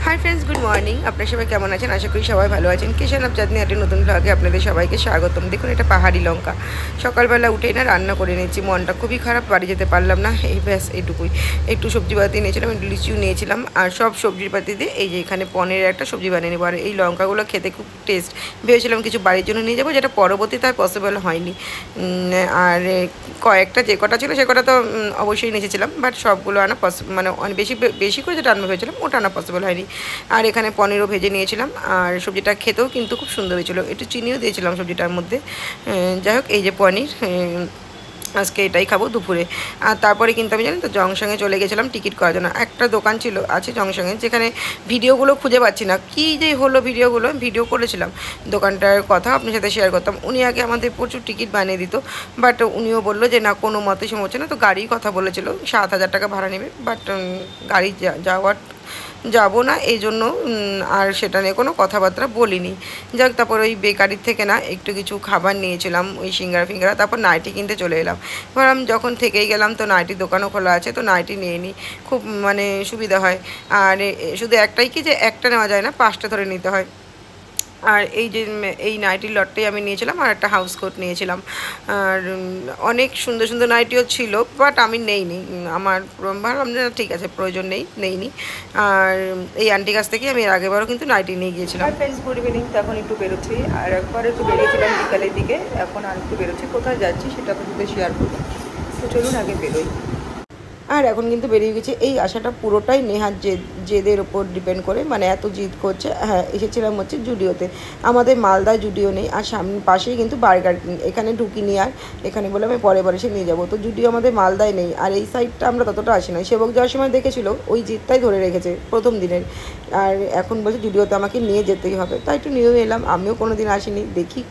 Hi friends good morning अपना सबाई केमन आছেন आशा करी सबाई भालो आছেন किचन अफ चाँदनी एक नतून ब्लगे आपनादेर सबाइके स्वागतम। देखुन एटा पहाड़ी लंका सकालबेला उठेई ना रान्ना करे निয়েছি मनटा खूबই খারাপ बाड़ी যেতে পারলাম না এই ব্যাস এইটুকুই। একটু সবজি পাতি নিয়েছিলাম একটু লিচু নিয়েছিলাম আর সব সবজির পাতি দিয়ে এই যে এখানে পনিরের একটা সবজি বানিয়ে নেব। আর এই লঙ্কাগুলো খেতে খুব টেস্ট, ভেবেছিলাম কিছু বাড়ির জন্য নিয়ে যাবো যেটা পরবর্তীতে আর পসিবল হয়নি। আর কয়েকটা যে কটা ছিল সে কটা তো অবশ্যই নিয়েছিলাম, বাট সবগুলো আনা মানে অনেক বেশি বেশি করে যেটা আনবো ভেবেছিলাম ওটা আনা পসিবল হয়নি। আর এখানে পনিরও ভেজে নিয়েছিলাম আর সবজিটা খেতেও কিন্তু খুব সুন্দর হয়েছিল, একটু চিনিও দিয়েছিলাম সবজিটার মধ্যে। যাই হোক এই যে পনির আজকে এটাই খাবো দুপুরে। আর তারপরে কিন্তু আমি জানি তো জংশনে চলে গেছিলাম টিকিট করার জন্য। একটা দোকান ছিল আছে জংশনে যেখানে ভিডিওগুলো খুঁজে পাচ্ছি না, কী যে হলো ভিডিওগুলো ভিডিও করেছিলাম দোকানটার কথা আপনার সাথে শেয়ার করতাম। উনি আগে আমাদের প্রচুর টিকিট বানিয়ে দিত, বাট উনিও বললো যে না কোনো মতে সময় হচ্ছে না, তো গাড়ির কথা বলেছিল 7,000 টাকা ভাড়া নেবে, বাট গাড়ি যাওয়ার যাবো না এই জন্য আর সেটা নিয়ে কোনো কথাবার্তা বলিনি। যাক তারপর ওই বেকারির থেকে না একটু কিছু খাবার নিয়েছিলাম, ওই সিঙ্গারা ফিঙ্গারা, তারপর নাইটি কিনতে চলে এলাম। ভাবলাম যখন থেকেই গেলাম তো নাইটির দোকানও খোলা আছে, তো নাইটি নিয়ে নিই, খুব মানে সুবিধা হয়। আর শুধু একটাই কি যে একটা নেওয়া যায় না, 5টা ধরে নিতে হয়। আর এই যে এই নাইটির লটটাই আমি নিয়েছিলাম আর একটা হাউস কোট নিয়েছিলাম। আর অনেক সুন্দর সুন্দর নাইটিও ছিল, বাট আমি নেইনি, আমার ভাবলাম যে ঠিক আছে প্রয়োজন নেইনি। আর এই আন্টির কাছ থেকে আমি এর আগেবারও কিন্তু নাইটি নিয়ে গিয়েছিলাম। ফ্রেন্ডস গুড ইভিনিং, তো এখন একটু বেরোচ্ছি, আর একবার একটু বেরিয়েছিলাম বিকালের দিকে, এখন আর একটু বেরোচ্ছি, কোথায় যাচ্ছি সেটা আপনাদের শেয়ার করবো, তো চলুন আগে বেরোই। আর এখন কিন্তু বেরিয়ে গেছে, এই আশাটা পুরোটাই নেহার জেদের ওপর ডিপেন্ড করে, মানে এত জিদ করছে। হ্যাঁ এসেছিলাম হচ্ছে জুডিওতে, আমাদের মালদায় জুডিও নেই, আর সামনে পাশেই কিন্তু বার্গার কিং, এখানে ঢুকিনি। আর এখানে বলে আমি পরে এসে নিয়ে যাবো, তো জুডিও আমাদের মালদায় নেই। আর এই সাইডটা আমরা ততটা আসি না, সেবক যাওয়ার সময় দেখেছিল ওই জিদটাই ধরে রেখেছে প্রথম দিনের। আর এখন বলছে জুডিওতে আমাকে নিয়ে যেতেই হবে, তাই একটু নিয়েও এলাম। আমিও কোনো দিন আসিনি, দেখি,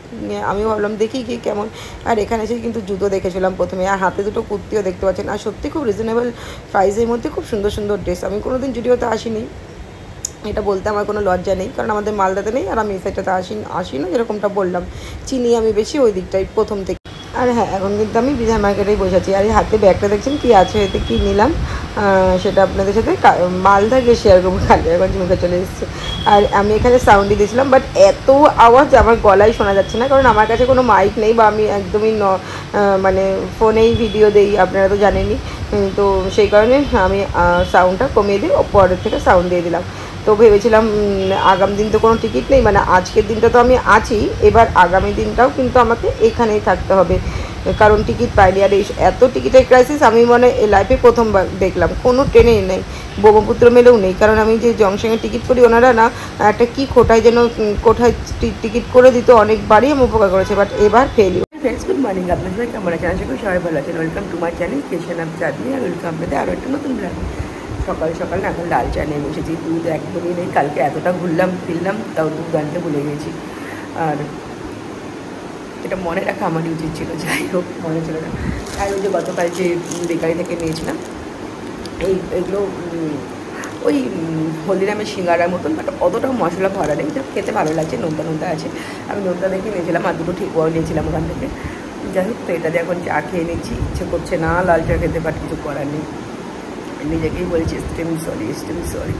আমিও ভাবলাম দেখি কি কেমন। আর এখানে এসে কিন্তু জুতো দেখেছিলাম প্রথমে, আর হাতে দুটো কুর্তিও দেখতে পাচ্ছেন, আর সত্যি খুব রিজনেবল প্রাইসের মধ্যে খুব সুন্দর সুন্দর ড্রেস। আমি কোনো দিন জুডিওতে আসিনি, এটা বলতে আমার কোনো লজ্জা নেই, কারণ আমাদের মালদাতে নেই আর আমি এই সাইডটাতে আসি না, যেরকমটা বললাম চিনি আমি বেশি ওই দিকটাই প্রথম থেকে। আর হ্যাঁ এখন কিন্তু আমি বিধান মার্কেটেই বসেছি, আর এই হাতে ব্যাগটা দেখছেন কী আছে, এতে কী নিলাম সেটা আপনাদের সাথে মালদা গিয়ে শেয়ার করবো, কালিয়াগঞ্জ মুখে চলে এসেছে। আর আমি এখানে সাউন্ডই দিয়েছিলাম, বাট এত আওয়াজ আমার গলায় শোনা যাচ্ছে না, কারণ আমার কাছে কোনো মাইক নেই, বা আমি একদমই মানে ফোনেই ভিডিও দেই, আপনারা তো জানেনই, তো সেই কারণে আমি সাউন্ডটা কমিয়ে দিয়ে পরের থেকে সাউন্ড দিয়ে দিলাম। তো ভেবেছিলাম আগামী দিন তো কোনো টিকিট নেই, মানে আজকের দিনটা তো আমি আছি, এবার আগামী দিনটাও কিন্তু আমাকে এখানেই থাকতে হবে, কারণ টিকিট পাইনি। আর এই এত টিকিটের ক্রাইসিস আমি মানে লাইফে প্রথমবার দেখলাম, কোনো ট্রেনেই নেই, ব্রহ্মপুত্র মেলেও নেই। কারণ আমি যে জংশনে টিকিট করি ওনারা না একটা কি কোটায় যেন কোঠায় টিকিট করে দিত, অনেকবারই আমি উপকার করেছে, বাট এবার ফেলি। ফ্রেন্ডস গুড মর্নিং, আপনার সবাই কেমন আছেন? আশা করি সবাই ভালো আছেন। Welcome to my channel kitchen of Chandni, আর ওয়েলকাম আপনাদের আরও একটা নতুন ব্লগ। সকাল সকাল না এখন লাল চা নিয়ে বসেছি, দুধ একদমই নেই, কালকে এতটা ঘুরলাম ফিরলাম তাও দুধ আনতে ভুলে গেছি, আর এটা মনে রাখা আমারই উচিত ছিল, যাই হোক মনে ছিল না। আর ওই যে গতকাল যে বেকারি থেকে নিয়েছিলাম এইগুলো ওই হলদিরামের সিঙ্গারার মতন, বাট অতটাও মশলা ভরা নেই, যা খেতে ভালো লাগছে, নোনতা নোনতা আছে। আমি নোনতা দেখে নিয়েছিলাম আর দুটো ঠিক বড় নিয়েছিলাম ওখান থেকে। যাই হোক তো এটা দিয়ে এখন চা খেয়ে নিচ্ছি, ইচ্ছে করছে না লাল চা খেতে, বাট কিছু করার নেই, নিজেকেই বলছি এক্সট্রিমলি সরি,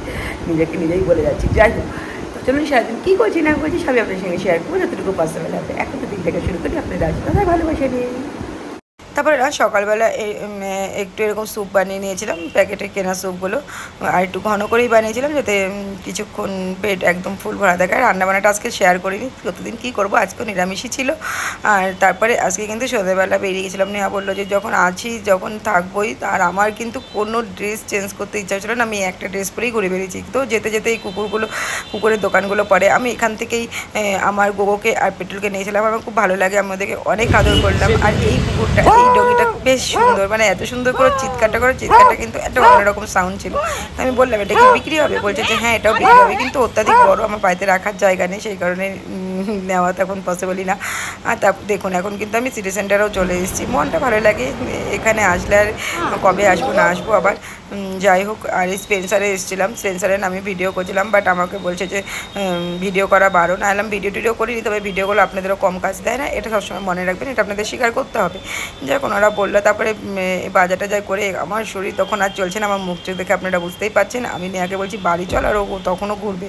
নিজেকে নিজেই বলে যাচ্ছি। যাই হোক তো চলুন সারাদিন কী করছি না করছি সবই আপনার সঙ্গে শেয়ার করবো, যতটুকু পসিবল হবে। এখন তো দিন থেকে শুরু করি আপনাদের আজকে ভালোবাসা নিয়ে। তারপরে না সকালবেলা একটু এরকম স্যুপ বানিয়ে নিয়েছিলাম, প্যাকেটে কেনা স্যুপগুলো, আর একটু ঘন করেই বানিয়েছিলাম যাতে কিছুক্ষণ পেট একদম ফুল ভরা থাকে। আর রান্নাবান্নাটা আজকে শেয়ার করিনি, প্রতিদিন কী করবো, আজকেও নিরামিষই ছিল। আর তারপরে আজকে কিন্তু সন্ধ্যেবেলা বেরিয়ে গেছিলাম, নেহা বললো যে যখন যখন থাকবোই, আর আমার কিন্তু কোনো ড্রেস চেঞ্জ করতে ইচ্ছা ছিল না, আমি একটা ড্রেস পরেই ঘুরে বেরিয়েছি। তো যেতে যেতে এই কুকুরের দোকানগুলো পড়ে, আমি এখান থেকেই আমার গোগোকে আর পেট্রোলকে নিয়েছিলাম, আমার খুব ভালো লাগে, আমাদেরকে অনেক আদর করলাম। আর এই কুকুরটা এই ডগিটা বেশ সুন্দর, মানে এত সুন্দর করে চিৎকারটা কিন্তু একটা অন্যরকম সাউন্ড ছিল। আমি বললাম এটা কি বিক্রি হবে, বলছে যে হ্যাঁ এটাও বিক্রি হবে, কিন্তু অত্যাধিক বড় আমার বাড়িতে রাখার জায়গা নেই, সেই কারণে নেওয়া তো এখন পসিবলই না। আর তা দেখুন এখন কিন্তু আমি সিটি সেন্টারেও চলে এসেছি, মনটা ভালো লাগে এখানে আসলে। আর কবে আসবো না আসবো আবার, যাই হোক। আর স্পেন্সারে এসেছিলাম, স্পেন্সারে আমি ভিডিও করছিলাম, বাট আমাকে বলছে যে ভিডিও করা বারণ। আলাম ভিডিও টিডিও করিনি, তবে ভিডিওগুলো আপনাদেরও কম কাজ দেয় না, এটা সবসময় মনে রাখবেন, এটা আপনাদের স্বীকার করতে হবে। যখন ওরা বললো, তারপরে বাজারটা যাই করে আমার শরীর তখন আর চলছে না, আমার মুখ চোখ দেখে আপনারা বুঝতেই পারছেন। আমি নেহাকে বলছি বাড়ি চল, আর ও তখনও ঘুরবে।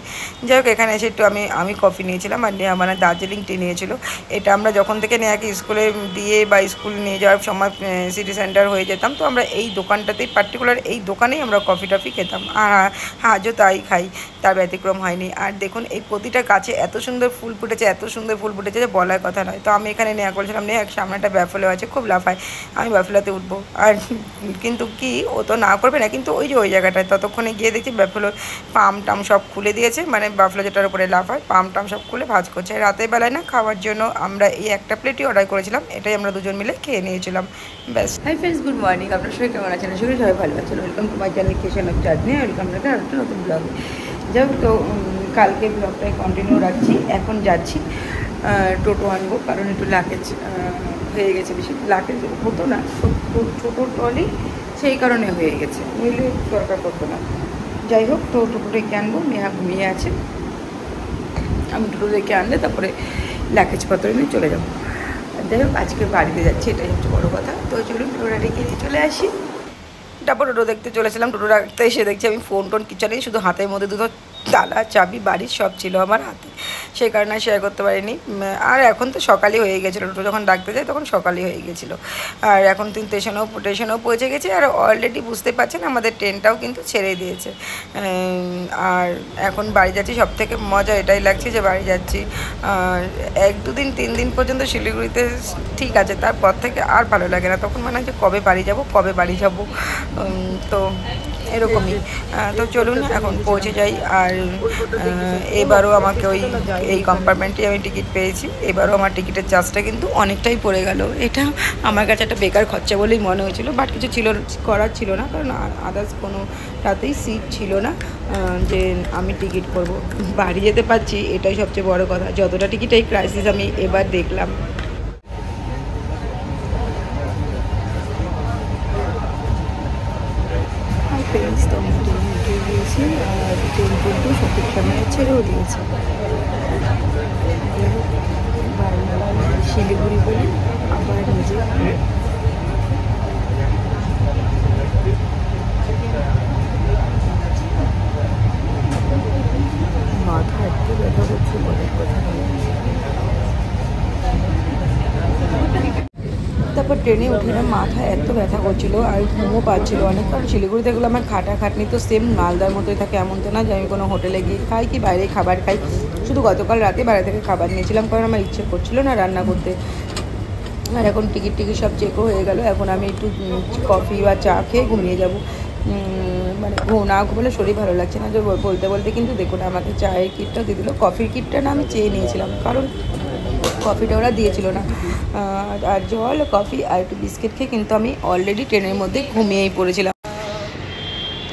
যাই হোক এখানে এসে একটু আমি কফি নিয়েছিলাম, আর নেহা মানে দার্জিলিং টি নিয়েছিল। এটা আমরা যখন থেকে নেহাকে স্কুলে দিয়ে বা স্কুল নিয়ে যাওয়ার সময় সিটি সেন্টার হয়ে যেতাম, তো আমরা এই দোকানটাতেই পার্টিকুলার এই দোকানেই আমরা কফি টফি খেতাম। আর আজও তাই খাই, তার ব্যতিক্রম হয়নি। আর দেখুন এই প্রতিটা গাছে এত সুন্দর ফুল ফুটেছে, এত সুন্দর ফুল ফুটেছে যে বলার কথা নয়। তো আমি এখানে নেওয়া করেছিলাম, নেওয়া সামনে একটা ব্যাফলো আছে, খুব লাফায়, আমি ব্যাফলোতে উঠবো। আর কিন্তু কি ও তো না করবে না, কিন্তু ওই যে ওই জায়গাটায় ততক্ষণে গিয়ে দেখছি ব্যাফলোর পাম টাম সব খুলে দিয়েছে, মানে ব্যাফলো যেটার উপরে লাফায় পাম টাম সব খুলে ভাজ করছে। রাতের বেলায় না খাওয়ার জন্য আমরা এই একটা প্লেটই অর্ডার করেছিলাম, এটাই আমরা দুজন মিলে খেয়ে নিয়েছিলাম, ব্যাস। হাই ফ্রেন্ডস, গুড মর্নিং, আপনার সবাই কেমন আছেন? আসলে সবাই ভালো আছেন। Welcome to my channel kitchen of Chandni, welcome back আর একটা নতুন ব্লগ। যাই হোক, তো কালকে ব্লগটাই কন্টিনিউ রাখছি। এখন যাচ্ছি টোটো আনবো, কারণ একটু লাকেজ হয়ে গেছে, বেশি লাকেজ হতো না, ছোটো ট্রলি, সেই কারণে হয়ে গেছে, নইলে দরকার পড়তো না। যাই হোক, তো টোটো ডেকে আনবো, নেহা ঘুমিয়ে আছে, আমি টোটো ডেকে আনলে তারপরে লাগেজপত্র নিয়ে চলে যাবো। যাই হোক আজকে বাড়িতে যাচ্ছি, এটাই হচ্ছে বড়ো কথা। তো চলুন টোটোটা ডেকে নিয়ে চলে আসি। তারপর টোটো দেখতে চলেছিলাম, টোটো রাখতে এসে দেখছি আমি ফোন টোন কিছু নেই, শুধু হাতের মধ্যে দুটো তালা চাবি বাড়ির সব ছিল আমার হাতে, সেই কারণে শেয়ার করতে পারিনি। আর এখন তো সকালই হয়ে গেছিলো, টোটো যখন ডাকতে যাই তখন সকালই হয়ে গেছিলো। আর এখন কিন্তু স্টেশনেও পৌঁছে গেছে, আর অলরেডি বুঝতে পারছেন আমাদের ট্রেনটাও কিন্তু ছেড়ে দিয়েছে। আর এখন বাড়ি যাচ্ছি, সব থেকে মজা এটাই লাগছে যে বাড়ি যাচ্ছি। আর 1-2 দিন 3 দিন পর্যন্ত শিলিগুড়িতে ঠিক আছে, তারপর থেকে আর ভালো লাগে না, তখন মনে হয় যে কবে বাড়ি যাব। তো এরকমই। তো চলুন এখন পৌঁছে যাই। আর এবারও আমাকে এই কম্পার্টমেন্টে আমি টিকিট পেয়েছি, এবারও আমার টিকিটের চার্জটা কিন্তু অনেকটাই পড়ে গেল। এটা আমার কাছে একটা বেকার খরচা বলেই মনে হয়েছিল, বাট কিছু করার ছিল না, কারণ আদার্স কোনো রাতেই সিট ছিল না যে আমি টিকিট করব। বাড়ি যেতে পারছি, এটাই সবচেয়ে বড় কথা। যতটা টিকিটের ক্রাইসিস আমি এবার দেখলাম। ফ্রেন্ডস, তো আমি ট্রেনে উঠে গিয়েছি, আর ট্রেন কিন্তু সঠিক সময়ে ছেড়েও দিয়েছে। বারবার শিলিগুড়ি বলি, আবার নিজে মাথা একটু ব্যথা করছে, বলার কথা নয়। তারপর ট্রেনে উঠে না মাথা এত ব্যথা করছিলো, আর ঘুমও পাচ্ছিলো অনেক, কারণ শিলিগুড়িতে গেলে আমার খাটাখাটনি তো সেম মালদার মতোই থাকে। এমন তো না যে আমি কোনো হোটেলে গিয়ে খাই কি বাইরে খাবার খাই, শুধু গতকাল রাতে বাইরে থেকে খাবার নিয়েছিলাম, কারণ আমার ইচ্ছে করছিলো না রান্না করতে। আর এখন টিকিট সব চেকও হয়ে গেল, এখন আমি একটু কফি বা চা খেয়ে ঘুমিয়ে যাবো। মানে না ঘুমালে শরীর ভালো লাগছে না। যে বলতে বলতে কিন্তু দেখুন আমাকে চায়ের কিটটা দিয়ে দিল, কফির কিটটা না আমি চেয়ে নিয়েছিলাম, কারণ কফিটা ওরা দিয়েছিল না। আর জল, কফি আর একটু বিস্কিট খেয়ে কিন্তু আমি অলরেডি ট্রেনের মধ্যে ঘুমিয়েই পড়েছিলাম।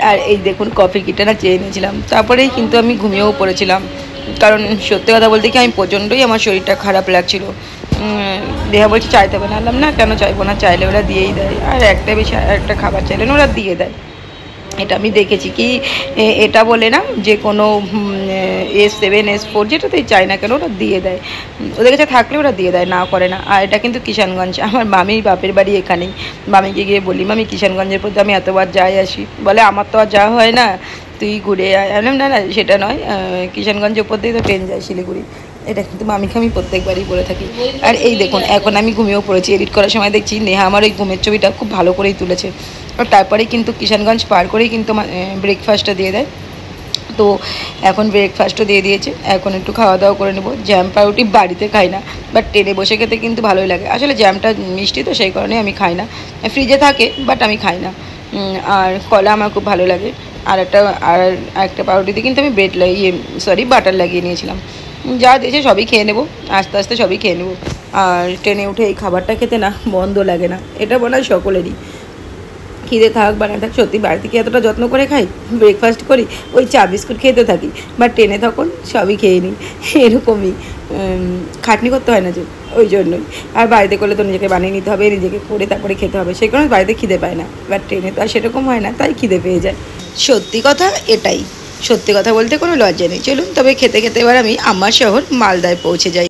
আর এই দেখুন কফির কিটটা না চেয়ে নিয়েছিলাম, তারপরেই কিন্তু আমি ঘুমিয়েও পড়েছিলাম, কারণ সত্যি কথা বলতে কি আমি প্রচণ্ডই আমার শরীরটা খারাপ লাগছিল। দেহা বলছি চাইতে হবে না, আনলাম না, কেন চাইবো না, চাইলে ওরা দিয়েই দেয়। আর একটা বেশি একটা খাবার চাইলে না ওরা দিয়ে দেয়, এটা আমি দেখেছি। কি এটা বলে না যে কোনো S7 S4 যেটাতেই চাই না কেন ওরা দিয়ে দেয়, ওদের কাছে থাকলে ওরা দিয়ে দেয়, না করে না। আর এটা কিন্তু কিষানগঞ্জ, আমার মামির বাপের বাড়ি এখানেই। মামিকে গিয়ে বলি মামি কিষানগঞ্জের প্রতি আমি এতবার যাই আসি, বলে আমার তো আর যাওয়া হয় না, তুই ঘুরে আয়। না না সেটা নয়, কিষানগঞ্জের উপর দিয়েই তো ট্রেন যায় শিলিগুড়ি, এটা কিন্তু মামিকে আমি প্রত্যেকবারই বলে থাকি। আর এই দেখুন এখন আমি ঘুমিয়েও পড়েছি, এডিট করার সময় দেখছি নেহা আমার ওই ঘুমের ছবিটা খুব ভালো করেই তুলেছে। আর তারপরেই কিন্তু কিষানগঞ্জ পার করেই কিন্তু ব্রেকফাস্টটা দিয়ে দেয়। তো এখন ব্রেকফাস্টও দিয়ে দিয়েছে, এখন একটু খাওয়া দাওয়া করে নেবো। জ্যাম পাউরুটি বাড়িতে খাই না, বাট ট্রেনে বসে খেতে কিন্তু ভালোই লাগে। আসলে জ্যামটা মিষ্টি তো, সেই কারণে আমি খাই না, ফ্রিজে থাকে বাট আমি খাই না। আর কলা আমার খুব ভালো লাগে। আর একটা পাউরুটিতে কিন্তু আমি বাটার লাগিয়ে নিয়েছিলাম। যা দিয়েছে সবই খেয়ে নেবো, আস্তে আস্তে সবই খেয়ে নেবো। আর ট্রেনে উঠে এই খাবারটা খেতে না বন্ধ লাগে না, এটা মনে হয় সকলেরই। খিদে থাক বা না থাক, সত্যি বাড়ি থেকে এতটা যত্ন করে খাই, ব্রেকফাস্ট করি, ওই চা বিস্কুট খেতে থাকি, বা ট্রেনে তখন সবই খেয়ে নিই, এরকমই খাটনি করতে হয় না যে, ওই জন্যই। আর বাড়িতে করলে তো নিজেকে বানিয়ে নিতে হবে, নিজেকে করে তারপরে খেতে হবে, সেই কারণে বাড়িতে খিদে পায় না। এবার ট্রেনে তো আর সেরকম হয় না, তাই খিদে পেয়ে যায়। সত্যি কথা এটাই, সত্যি কথা বলতে কোনো লজ্জা নেই। চলুন তবে খেতে খেতে এবার আমি আমার শহর মালদায় পৌঁছে যাই।